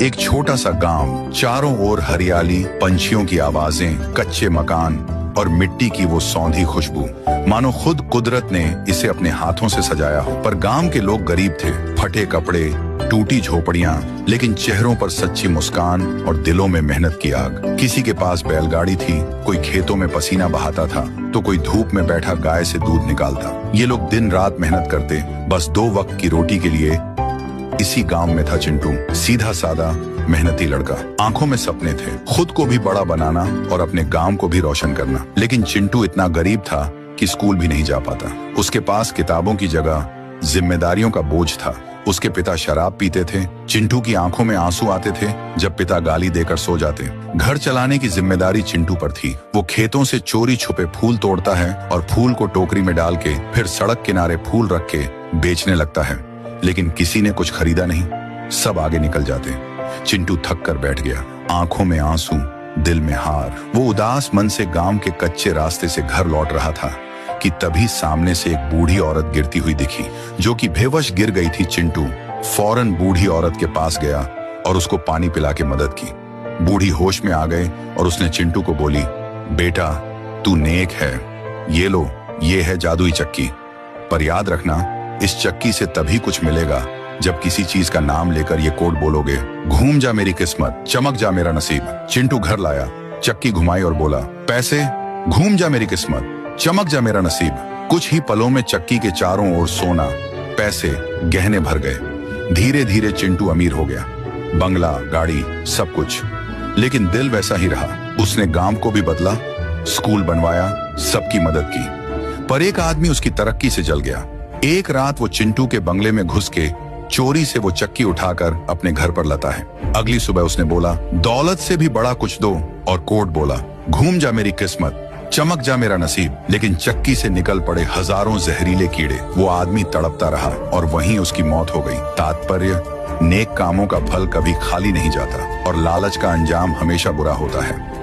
एक छोटा सा गांव, चारों ओर हरियाली, पंछियों की आवाजें, कच्चे मकान और मिट्टी की वो सौंधी खुशबू, मानो खुद कुदरत ने इसे अपने हाथों से सजाया हो। पर गांव के लोग गरीब थे, फटे कपड़े, टूटी झोपड़ियां, लेकिन चेहरों पर सच्ची मुस्कान और दिलों में मेहनत की आग। किसी के पास बैलगाड़ी थी, कोई खेतों में पसीना बहाता था, तो कोई धूप में बैठा गाय से दूध निकालता। ये लोग दिन रात मेहनत करते, बस 2 वक्त की रोटी के लिए। इसी गांव में था चिंटू, सीधा सादा मेहनती लड़का। आंखों में सपने थे, खुद को भी बड़ा बनाना और अपने गांव को भी रोशन करना। लेकिन चिंटू इतना गरीब था कि स्कूल भी नहीं जा पाता। उसके पास किताबों की जगह जिम्मेदारियों का बोझ था। उसके पिता शराब पीते थे। चिंटू की आंखों में आंसू आते थे जब पिता गाली देकर सो जाते। घर चलाने की जिम्मेदारी चिंटू पर थी। वो खेतों से चोरी छुपे फूल तोड़ता है और फूल को टोकरी में डाल के फिर सड़क किनारे फूल रख के बेचने लगता है। लेकिन किसी ने कुछ खरीदा नहीं, सब आगे निकल जाते। चिंटू थक कर बैठ गया, आंखों में आंसू, दिल में हार। वो उदास मन से गांव के कच्चे रास्ते से घर लौट रहा था कि तभी सामने से एक बूढ़ी औरत गिरती हुई दिखी, जो कि बेवश गिर गई थी। चिंटू फौरन बूढ़ी औरत के पास गया और उसको पानी पिला के मदद की। बूढ़ी होश में आ गए और उसने चिंटू को बोली, बेटा तू नेक है, ये लो, ये है जादुई चक्की, पर याद रखना इस चक्की से तभी कुछ मिलेगा जब किसी चीज का नाम लेकर ये कोड बोलोगे, घूम जा मेरी किस्मत, चमक जा मेरा नसीब। चिंटू घर लाया, चक्की घुमाई और बोला, पैसे, घूम जा मेरी किस्मत, चमक जा मेरा नसीब। कुछ ही पलों में चक्की के चारों ओर सोना, पैसे, गहने भर गए। धीरे धीरे चिंटू अमीर हो गया, बंगला, गाड़ी, सब कुछ। लेकिन दिल वैसा ही रहा। उसने गांव को भी बदला, स्कूल बनवाया, सबकी मदद की। पर एक आदमी उसकी तरक्की से जल गया। एक रात वो चिंटू के बंगले में घुस के चोरी से वो चक्की उठाकर अपने घर पर लाता है। अगली सुबह उसने बोला, दौलत से भी बड़ा कुछ दो, और कोड बोला, घूम जा मेरी किस्मत, चमक जा मेरा नसीब। लेकिन चक्की से निकल पड़े हजारों जहरीले कीड़े। वो आदमी तड़पता रहा और वहीं उसकी मौत हो गई। तात्पर्य, नेक कामों का फल कभी खाली नहीं जाता और लालच का अंजाम हमेशा बुरा होता है।